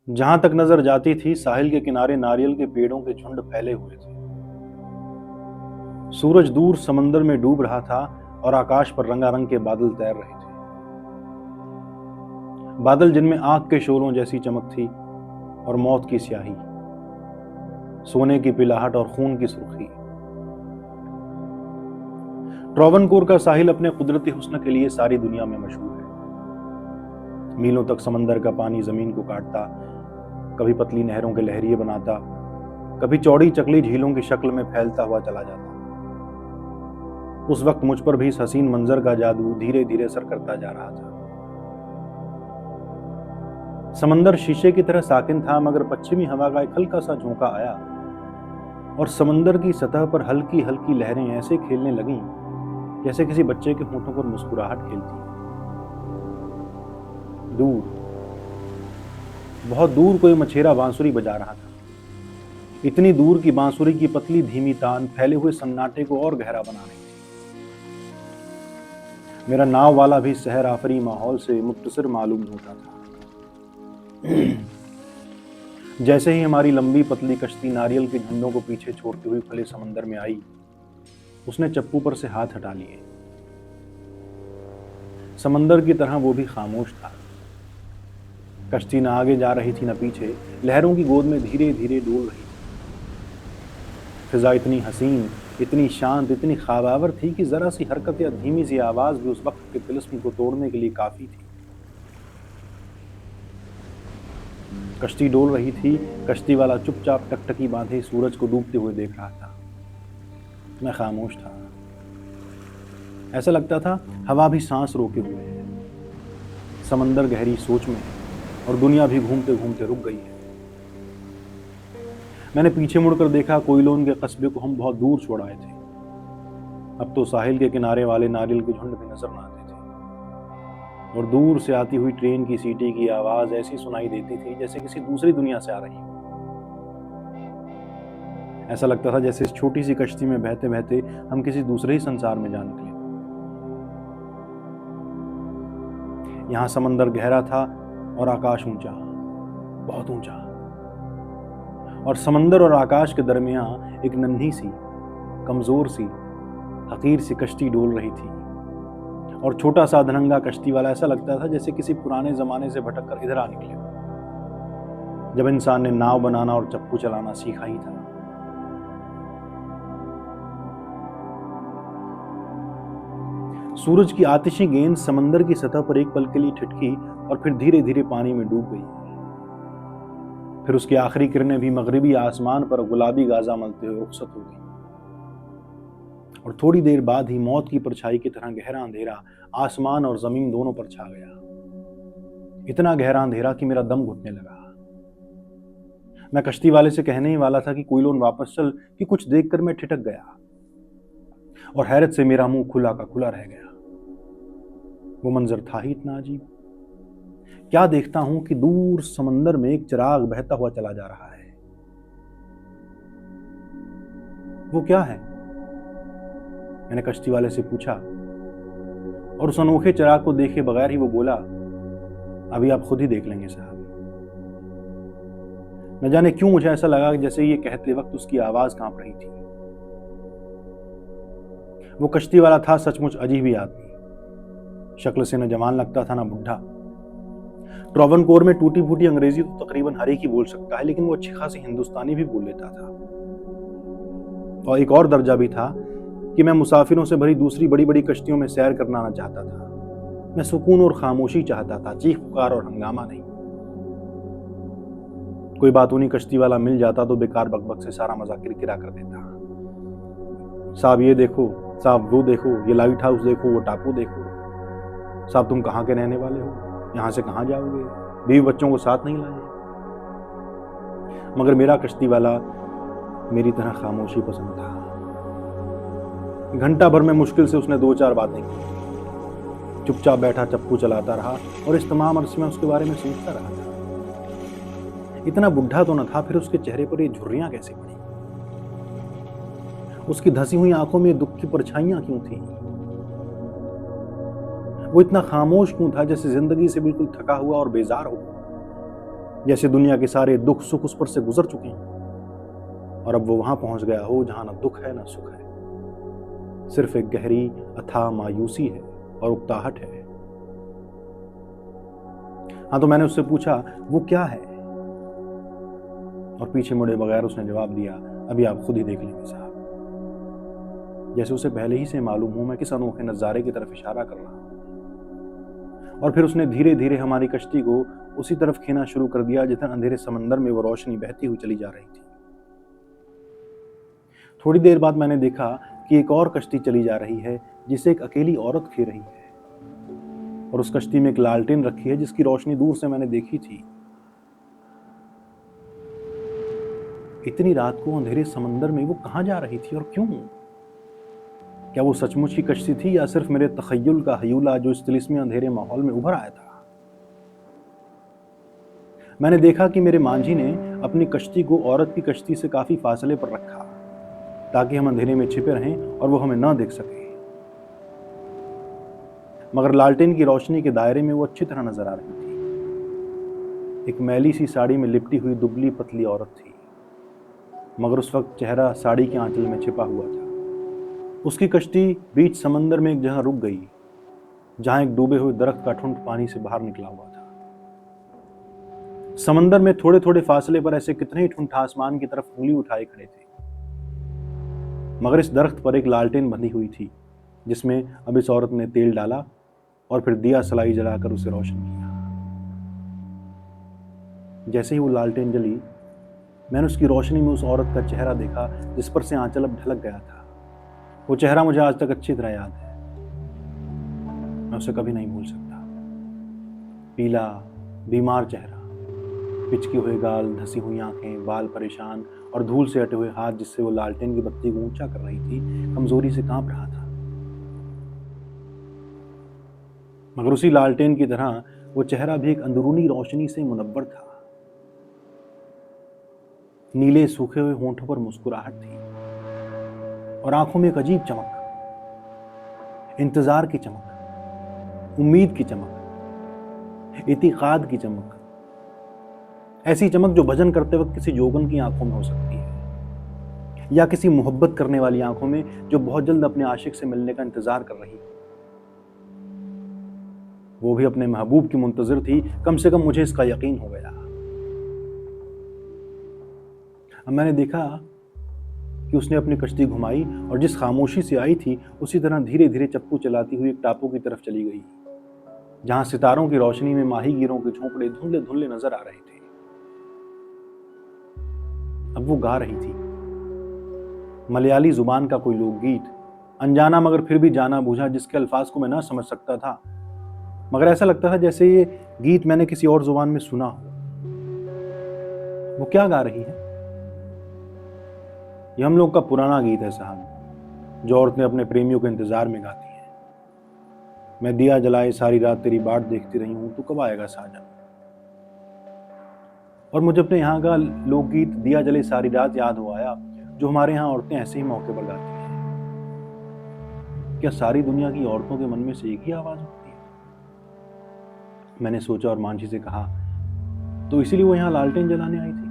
जहां तक नजर जाती थी साहिल के किनारे नारियल के पेड़ों के झुंड फैले हुए थे। सूरज दूर समंदर में डूब रहा था और आकाश पर रंगारंग के बादल तैर रहे थे। बादल जिनमें आग के शोलों जैसी चमक थी और मौत की स्याही, सोने की पिलाहट और खून की सुर्खी। ट्रावनकोर का साहिल अपने कुदरती हुस्न के लिए सारी दुनिया में मशहूर है। मीलों तक समंदर का पानी जमीन को काटता, कभी पतली नहरों के लहरिए बनाता, कभी चौड़ी चकली झीलों की शक्ल में फैलता हुआ चला जाता। उस वक्त मुझ पर भी इस हसीन मंजर का जादू धीरे धीरे असर करता जा रहा था। समंदर शीशे की तरह साकिन था, मगर पश्चिमी हवा का एक हल्का सा झोंका आया और समंदर की सतह पर हल्की हल्की लहरें ऐसे खेलने लगीं जैसे किसी बच्चे के होठों पर मुस्कुराहट खेलती। दूर, बहुत दूर कोई मछेरा बांसुरी बजा रहा था। इतनी दूर की बांसुरी की पतली धीमी तान फैले हुए सन्नाटे को और गहरा बना रही थी। मेरा नाव वाला भी सहर आफरी माहौल से मुत्तसिर मालूम होता था। जैसे ही हमारी लंबी पतली कश्ती नारियल के झंडों को पीछे छोड़ती हुई खुले समंदर में आई, उसने चप्पू पर से हाथ हटा लिए। समंदर की तरह वो भी खामोश था। कश्ती न आगे जा रही थी न पीछे, लहरों की गोद में धीरे धीरे डोल रही थी। फिजा इतनी हसीन, इतनी शांत, इतनी ख्वाबावर थी कि जरा सी हरकत या धीमी सी आवाज भी उस वक्त के तिलिस्म को तोड़ने के लिए काफी थी। कश्ती डोल रही थी। कश्ती वाला चुपचाप टकटकी बांधे सूरज को डूबते हुए देख रहा था। मैं खामोश था। ऐसा लगता था हवा भी सांस रोके हुए है। समंदर गहरी सोच में है और दुनिया भी घूमते घूमते रुक गई है। मैंने पीछे मुड़कर देखा, कोयलोन के कस्बे को हम बहुत दूर छोड़ आए थे। अब तो साहिल के किनारे वाले नारियल के झुंड भी नजर न आते थे और दूर से आती हुई ट्रेन की सीटी की आवाज ऐसी सुनाई देती थी जैसे किसी दूसरी दुनिया से आ रही हो। ऐसा लगता था जैसे इस छोटी सी कश्ती में बहते बहते हम किसी दूसरे ही संसार में जा निकले। यहां समंदर गहरा था और आकाश ऊंचा, बहुत ऊंचा। और समंदर और आकाश के दरमियान एक नन्ही सी, कमजोर सी, हकीर सी कश्ती डोल रही थी। और छोटा सा अधरंगा कश्ती वाला ऐसा लगता था जैसे किसी पुराने जमाने से भटक कर इधर आ निकले, जब इंसान ने नाव बनाना और चप्पू चलाना सीखा ही था। सूरज की आतिशी गेंद समंदर की सतह पर एक पल के लिए ठिठकी और फिर धीरे धीरे पानी में डूब गई। फिर उसकी आखिरी किरणें भी मगरिबी आसमान पर गुलाबी गाजा मलते हुए रुखसत हो गई। और थोड़ी देर बाद ही मौत की परछाई की तरह गहरा अंधेरा आसमान और जमीन दोनों पर छा गया। इतना गहरा अंधेरा कि मेरा दम घुटने लगा। मैं कश्ती वाले से कहने ही वाला था कि कोयलोन वापस चल, कि कुछ देखकर मैं ठिठक गया और हैरत से मेरा मुंह खुला का खुला रह गया। वो मंजर था ही इतना अजीब। क्या देखता हूं कि दूर समंदर में एक चिराग बहता हुआ चला जा रहा है। वो क्या है? मैंने कश्ती वाले से पूछा और उस अनोखे चिराग को देखे बगैर ही वो बोला, अभी आप खुद ही देख लेंगे साहब। न जाने क्यों मुझे ऐसा लगा कि जैसे ये कहते वक्त उसकी आवाज कांप रही थी। वो कश्ती वाला था सचमुच अजीब ही आदमी। शक्ल से न जवान लगता था न बुढ़ा। ट्रावनकोर में टूटी फूटी अंग्रेजी तो तकरीबन हर एक ही बोल सकता है, लेकिन वो अच्छी खासी हिंदुस्तानी भी बोल लेता था। और एक और दर्जा भी था कि मैं मुसाफिरों से भरी दूसरी बड़ी बड़ी कश्तियों में सैर करना चाहता था। मैं सुकून और खामोशी चाहता था, चीख पुकार और हंगामा नहीं। कोई बातूनी कश्ती वाला मिल जाता तो बेकार बकबक से सारा मजा किरकिरा कर देता। साहब ये देखो, साहब वो देखो, ये लाइट हाउस देखो, वो टापू देखो। साहब तुम कहाँ के रहने वाले हो? यहां से कहाँ जाओगे? बीवी बच्चों को साथ नहीं लाए? मगर मेरा कश्ती वाला मेरी तरह खामोशी पसंद था। घंटा भर में मुश्किल से उसने 2-4 बातें की। चुपचाप बैठा चप्पू चलाता रहा और इस तमाम अरसे में उसके बारे में सोचता रहा था। इतना बुढ़ा तो न था, फिर उसके चेहरे पर ये झुर्रियां कैसे पड़ी? उसकी धसी हुई आंखों में दुख की परछाइयां क्यों थी? वो इतना खामोश क्यों था, जैसे जिंदगी से बिल्कुल थका हुआ और बेजार हो? जैसे दुनिया के सारे दुख सुख उस पर से गुजर चुके हैं और अब वो वहां पहुंच गया हो जहां ना दुख है ना सुख है, सिर्फ एक गहरी अथाह मायूसी है और उकताहट है। हाँ, तो मैंने उससे पूछा वो क्या है, और पीछे मुड़े बगैर उसने जवाब दिया, अभी आप खुद ही देख लेंगे साहब। जैसे उसे पहले ही से मालूम हो मैं किस अनोखे नजारे की तरफ इशारा कर रहा हूं। और फिर उसने धीरे धीरे हमारी कश्ती को उसी तरफ खींचना शुरू कर दिया जिधर अंधेरे समंदर में वो रोशनी बहती हुई चली जा रही थी। थोड़ी देर बाद मैंने देखा कि एक और कश्ती चली जा रही है जिसे एक अकेली औरत खे रही है, और उस कश्ती में एक लालटेन रखी है जिसकी रोशनी दूर से मैंने देखी थी। इतनी रात को अंधेरे समंदर में वो कहां जा रही थी और क्यों? क्या वो सचमुच की कश्ती थी या सिर्फ मेरे तखय्युल का हयूला जो इस तिलिस्मी अंधेरे माहौल में उभर आया था? मैंने देखा कि मेरे मांझी ने अपनी कश्ती को औरत की कश्ती से काफी फासले पर रखा ताकि हम अंधेरे में छिपे रहें और वो हमें न देख सके, मगर लालटेन की रोशनी के दायरे में वो अच्छी तरह नजर आ रही थी। एक मैली सी साड़ी में लिपटी हुई दुबली पतली औरत थी, मगर उस वक्त चेहरा साड़ी के आंचल में छिपा हुआ था। उसकी कश्ती बीच समंदर में एक जगह रुक गई जहां एक डूबे हुए दरख्त का ठुंड पानी से बाहर निकला हुआ था। समंदर में थोड़े थोड़े फासले पर ऐसे कितने ही ठुंठ आसमान की तरफ उंगली उठाए खड़े थे, मगर इस दरख्त पर एक लालटेन बंधी हुई थी जिसमें अब इस औरत ने तेल डाला और फिर दिया सलाई जलाकर उसे रोशन किया। जैसे ही वो लालटेन जली, मैंने उसकी रोशनी में उस औरत का चेहरा देखा जिस पर से आंचल अब ढलक गया था। वो चेहरा मुझे आज तक अच्छी तरह याद है, मैं उसे कभी नहीं भूल सकता। पीला बीमार चेहरा, पिचके हुए गाल, धसी हुई आंखें, बाल परेशान और धूल से अटे हुए हाथ जिससे वो लालटेन की बत्ती को ऊंचा कर रही थी, कमजोरी से कांप रहा था। मगर उसी लालटेन की तरह वो चेहरा भी एक अंदरूनी रोशनी से मुनव्वर था। नीले सूखे हुए होंठों पर मुस्कुराहट थी और आंखों में एक अजीब चमक, इंतजार की चमक, उम्मीद की चमक, इतिकाद की चमक, ऐसी चमक जो भजन करते वक्त किसी जोगन की आंखों में हो सकती है या किसी मोहब्बत करने वाली आंखों में जो बहुत जल्द अपने आशिक से मिलने का इंतजार कर रही है। वो भी अपने महबूब की मुंतजिर थी, कम से कम मुझे इसका यकीन हो गया। अब मैंने देखा कि उसने अपनी कश्ती घुमाई और जिस खामोशी से आई थी उसी तरह धीरे धीरे चप्पू चलाती हुई एक टापू की तरफ चली गई जहां सितारों की रोशनी में माहीगीरों के झोंपड़े धुंधले धुंधले नजर आ रहे थे। अब वो गा रही थी मलयाली जुबान का कोई लोकगीत, अनजाना मगर फिर भी जाना बूझा, जिसके अल्फाज को मैं ना समझ सकता था, मगर ऐसा लगता था जैसे ये गीत मैंने किसी और जुबान में सुना हो। वो क्या गा रही है? ये हम लोग का पुराना गीत है साहब, जो औरतें अपने प्रेमियों के इंतजार में गाती हैं। मैं दिया जलाए सारी रात तेरी बाट देखती रही हूं, तू कब आएगा साजन। और मुझे अपने यहाँ का लोकगीत दिया जले सारी रात याद हो आया, जो हमारे यहाँ औरतें ऐसे ही मौके पर गाती हैं। क्या सारी दुनिया की औरतों के मन में से एक ही आवाज होती है? मैंने सोचा और मांझी से कहा, तो इसीलिए वो यहाँ लालटेन जलाने आई थी,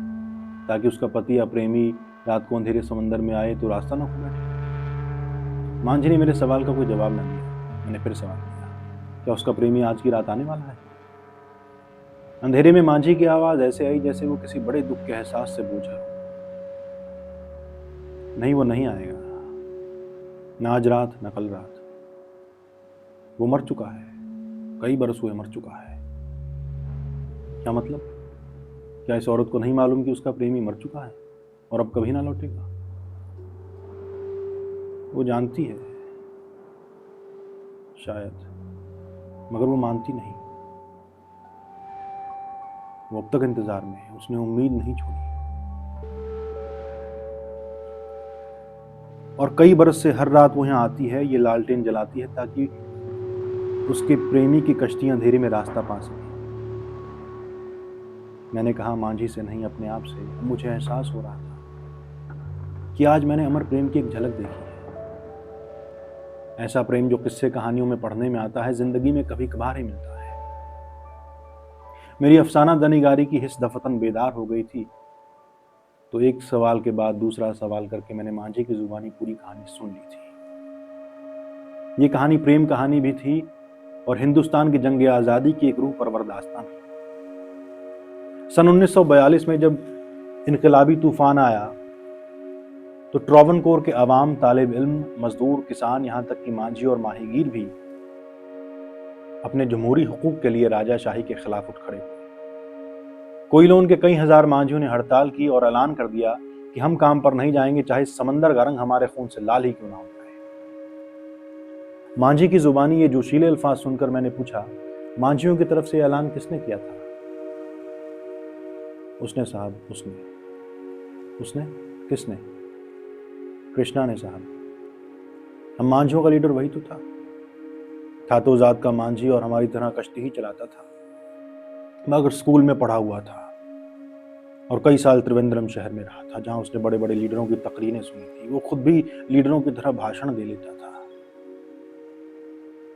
ताकि उसका पति या प्रेमी रात को अंधेरे समंदर में आए तो रास्ता ना खो बैठे। मांझी ने मेरे सवाल का कोई जवाब न दिया। मैंने फिर सवाल किया, क्या उसका प्रेमी आज की रात आने वाला है? अंधेरे में मांझी की आवाज ऐसे आई जैसे वो किसी बड़े दुख के एहसास से बूझा। नहीं, वो नहीं आएगा, ना आज रात ना कल रात। वो मर चुका है, कई बरस हुए मर चुका है। क्या मतलब? क्या इस औरत को नहीं मालूम कि उसका प्रेमी मर चुका है और अब कभी ना लौटेगा? वो जानती है शायद, मगर वो मानती नहीं। वो अब तक इंतजार में है, उसने उम्मीद नहीं छोड़ी। और कई बरस से हर रात वो यहाँ आती है, ये लालटेन जलाती है ताकि उसके प्रेमी की कश्ती अंधेरे में रास्ता पा सके। मैंने कहा मांझी से नहीं, अपने आप से। मुझे एहसास हो रहा था कि आज मैंने अमर प्रेम की एक झलक देखी है। ऐसा प्रेम जो किस्से कहानियों में पढ़ने में आता है, जिंदगी में कभी कभार ही मिलता है। मेरी अफसाना दनिगारी की हिस्स दफतन बेदार हो गई थी, तो एक सवाल के बाद दूसरा सवाल करके मैंने मांझी की जुबानी पूरी कहानी सुन ली थी। ये कहानी प्रेम कहानी भी थी और हिंदुस्तान की जंग आज़ादी की एक रूह परवर दास्तान थी। सन 1942 में जब इनकलाबी तूफान आया तो ट्रावनकोर के अवाम, तालिब इल्म, मजदूर, किसान, यहाँ तक कि मांझी और माहीगीर भी अपने जमहूरी हुकूक के लिए राजाशाही के खिलाफ उठ खड़े हुए। कोयलों के कई हजार मांझियों ने हड़ताल की और ऐलान कर दिया कि हम काम पर नहीं जाएंगे, चाहे समंदर का रंग हमारे खून से लाल ही क्यों ना हो जाए। मांझी की जुबानी ये जोशीले अल्फाज सुनकर मैंने पूछा, मांझियों की तरफ से ऐलान किसने किया था? उसने साहब, उसने किसने? कृष्णा ने साहब। हम मांझियों का लीडर वही तो था तो जात का मांझी और हमारी तरह कश्ती ही चलाता था, मगर स्कूल में पढ़ा हुआ था और कई साल त्रिवेंद्रम शहर में रहा था, जहां उसने बड़े बड़े लीडरों की तकरीरें सुनी थी। वो खुद भी लीडरों की तरह भाषण दे लेता था।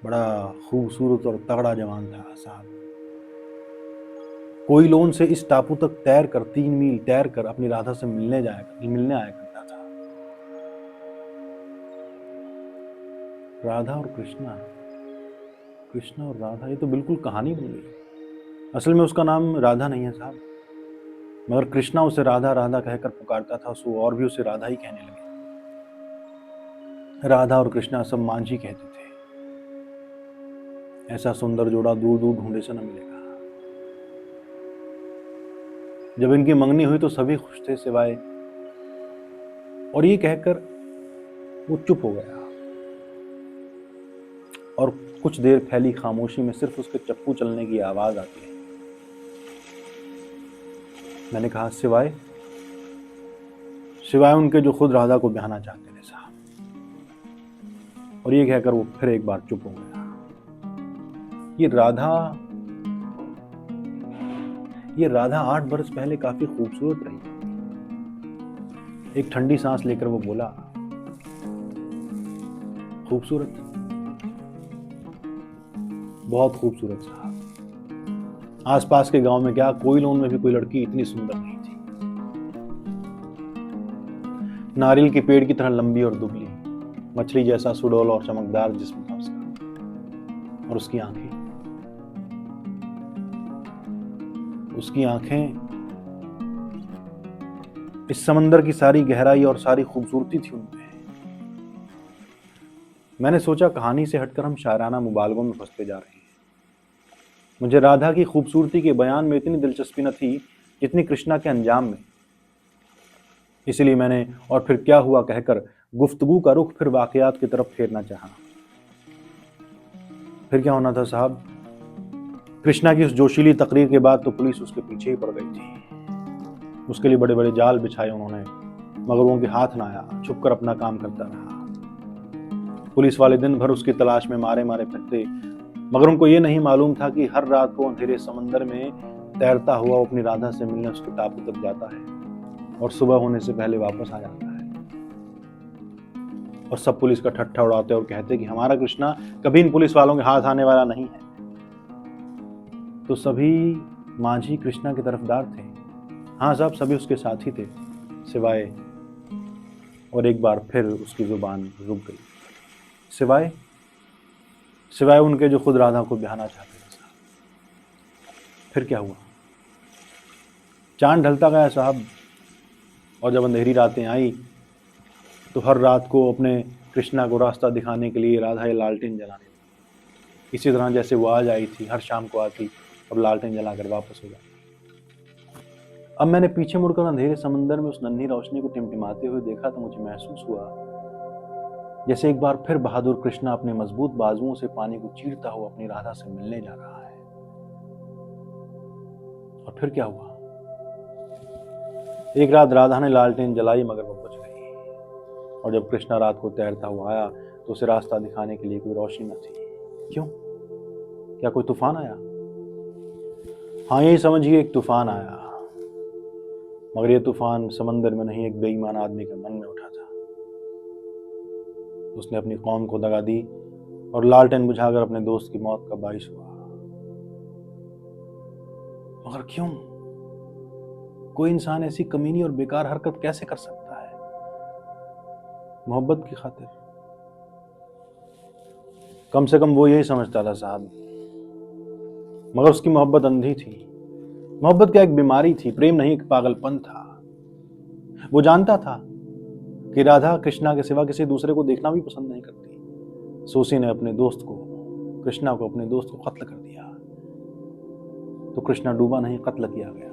बड़ा खूबसूरत और तगड़ा जवान था साहब। कोयलोन से इस टापू तक तैर कर 3 मील तैर कर अपनी राधा से मिलने आया करता था। राधा और कृष्णा और राधा, ये तो बिल्कुल कहानी बन गई। असल में उसका नाम राधा नहीं है साहब, मगर कृष्णा उसे राधा राधा कहकर पुकारता था, सो और भी उसे राधा ही कहने लगे। राधा और कृष्णा सब मांझी कहते थे। ऐसा सुंदर जोड़ा दूर दूर ढूंढे से न मिलेगा। जब इनकी मंगनी हुई तो सभी खुश थे सिवाय, और ये कहकर वो चुप हो गया और कुछ देर फैली खामोशी में सिर्फ उसके चप्पू चलने की आवाज आती है। मैंने कहा, सिवाय उनके जो खुद राधा को ब्याहना चाहते थे साहब। और ये कहकर वो फिर एक बार चुप हो गया। ये राधा 8 बरस पहले काफी खूबसूरत रही। एक ठंडी सांस लेकर वो बोला, खूबसूरत, बहुत खूबसूरत साहब। आसपास के गांव में क्या, कोयलोन में भी कोई लड़की इतनी सुंदर नहीं थी। नारियल के पेड़ की तरह लंबी और दुबली, मछली जैसा सुडौल और चमकदार जिस्म था उसका, और उसकी आंखें इस समंदर की सारी गहराई और सारी खूबसूरती थी उनमें। मैंने सोचा कहानी से हटकर हम शायराना मुबालगों में फंसते जा रहे हैं। मुझे राधा की खूबसूरती के बयान में इतनी दिलचस्पी न थी जितनी कृष्णा के अंजाम में। इसलिए मैंने और फिर क्या हुआ कहकर गुफ्तगू का रुख फिर वाकयात की तरफ फेरना चाहा। फिर क्या होना था साहब? कृष्णा की उस जोशीली तकरीर के बाद तो पुलिस उसके पीछे ही पड़ गई थी। उसके लिए बड़े बड़े जाल बिछाए उन्होंने, मगर वो उनके हाथ ना आया, छुपकर अपना काम करता रहा। पुलिस वाले दिन भर उसकी तलाश में मारे फिरते, मगर उनको ये नहीं मालूम था कि हर रात को अंधेरे समंदर में तैरता हुआ अपनी राधा से मिलने उसके टापू तक जाता है और सुबह होने से पहले वापस आ जाता है। और सब पुलिस का ठट्ठा उड़ाते और कहते कि हमारा कृष्णा कभी इन पुलिस वालों के हाथ आने वाला नहीं है। तो सभी मांझी कृष्णा के तरफदार थे। हाँ साहब, सभी उसके साथी थे सिवाय, और एक बार फिर उसकी जुबान रुक गई, सिवाय उनके जो खुद राधा को ब्याहना चाहते थे साहब। फिर क्या हुआ? चांद ढलता गया साहब, और जब अंधेरी रातें आई तो हर रात को अपने कृष्णा को रास्ता दिखाने के लिए राधा ये लालटेन जलाने लगी। इसी तरह जैसे वो आज आई थी, हर शाम को आती, अब लालटेन जलाकर वापस हो जाती। अब मैंने पीछे मुड़कर अंधेरे समंदर में उस नन्ही रोशनी को टिमटिमाते हुए देखा तो मुझे महसूस हुआ जैसे एक बार फिर बहादुर कृष्णा अपने मजबूत बाजुओं से पानी को चीरता हुआ अपनी राधा से मिलने जा रहा है। और फिर क्या हुआ? एक रात राधा ने लालटेन जलाई, मगर वो बुझ गई, और जब कृष्णा रात को तैरता हुआ आया तो उसे रास्ता दिखाने के लिए कोई रोशनी न थी। क्यों? क्या कोई तूफान आया? हाँ, यही समझिए, एक तूफान आया, मगर ये तूफान समंदर में नहीं, एक बेईमान आदमी के मन में उठा था। उसने अपनी कौम को दगा दी और लालटेन बुझाकर अपने दोस्त की मौत का बाइस हुआ। मगर क्यों? कोई इंसान ऐसी कमीनी और बेकार हरकत कैसे कर सकता है मोहब्बत की खातिर? कम से कम वो यही समझता था साहब। मगर उसकी मोहब्बत अंधी थी। मोहब्बत क्या एक बीमारी थी, प्रेम नहीं एक पागलपन था। वो जानता था कि राधा कृष्णा के सिवा किसी दूसरे को देखना भी पसंद नहीं करती। सो उसी ने अपने दोस्त को, कृष्णा को, अपने दोस्त को कत्ल कर दिया। तो कृष्णा डूबा नहीं, कत्ल किया गया।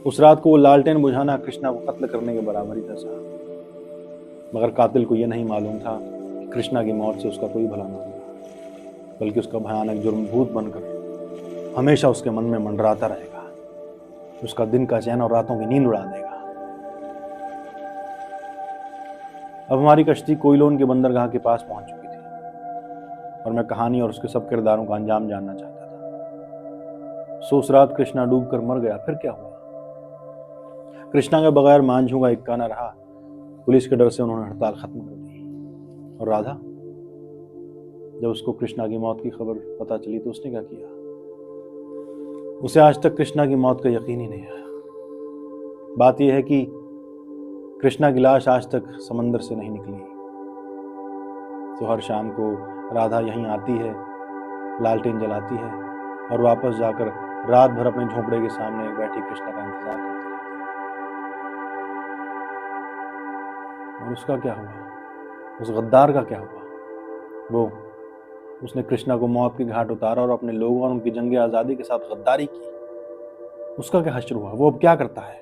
उस रात को वो लालटेन बुझाना कृष्णा को कत्ल करने के बराबर ही था साहब। मगर कातिल को यह नहीं मालूम था कि कृष्णा की मौत से उसका कोई भला ना होगा, बल्कि उसका भयानक जुर्म भूत बनकर हमेशा उसके मन में मंडराता रहेगा, उसका दिन का चैन और रातों की नींद उड़ा देगा। अब हमारी कश्ती कोयलोन के बंदरगाह के पास पहुंच चुकी थी और मैं कहानी और उसके सब किरदारों का अंजाम जानना चाहता था। सो उस रात कृष्णा डूबकर मर गया। फिर क्या हुआ? कृष्णा के बगैर मांझू का इक्का न रहा। पुलिस के डर से उन्होंने हड़ताल खत्म कर दी। और राधा, जब उसको कृष्णा की मौत की खबर पता चली तो उसने क्या किया? उसे आज तक कृष्णा की मौत का यकीन ही नहीं आया। बात यह है कि कृष्णा की लाश आज तक समंदर से नहीं निकली। तो हर शाम को राधा यहीं आती है, लालटेन जलाती है और वापस जाकर रात भर अपने झोंपड़े के सामने बैठी कृष्णा का इंतजार करती रहती है। और उसका क्या हुआ? उस गद्दार का क्या हुआ? उसने कृष्णा को मौत के घाट उतारा और अपने लोगों और उनकी जंग आजादी के साथ गद्दारी की। उसका क्या हश्र हुआ? वो अब क्या करता है?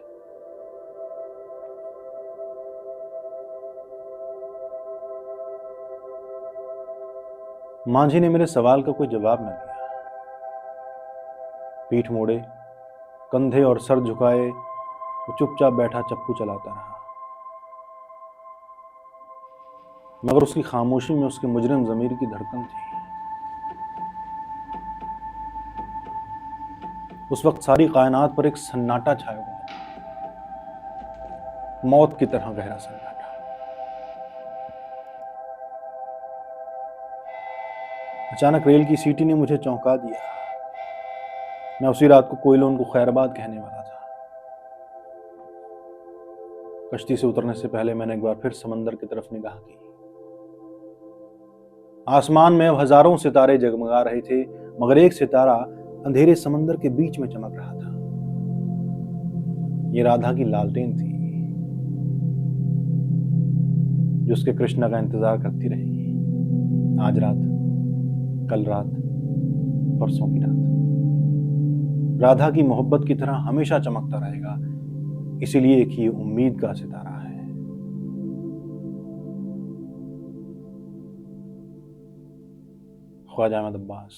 मांझी ने मेरे सवाल का कोई जवाब न दिया। पीठ मोड़े, कंधे और सर झुकाए, वो चुपचाप बैठा चप्पू चलाता रहा। मगर उसकी खामोशी में उसके मुजरिम ज़मीर की धड़कन थी। उस वक्त सारी कायनात पर एक सन्नाटा छाया हुआ था, मौत की तरह गहरा सन्नाटा। अचानक रेल की सीटी ने मुझे चौंका दिया। मैं उसी रात को कोयलोन को खैरबाद कहने वाला था। कश्ती से उतरने से पहले मैंने एक बार फिर समंदर की तरफ निगाह की। आसमान में अब हजारों सितारे जगमगा रहे थे, मगर एक सितारा अंधेरे समंदर के बीच में चमक रहा था। ये राधा की लालटेन थी, जो उसके कृष्णा का इंतजार करती रहेगी। आज रात, कल रात, परसों की रात। राधा की मोहब्बत की तरह हमेशा चमकता रहेगा। इसीलिए एक ही उम्मीद का सितारा है। ख्वाजा अहमद अब्बास।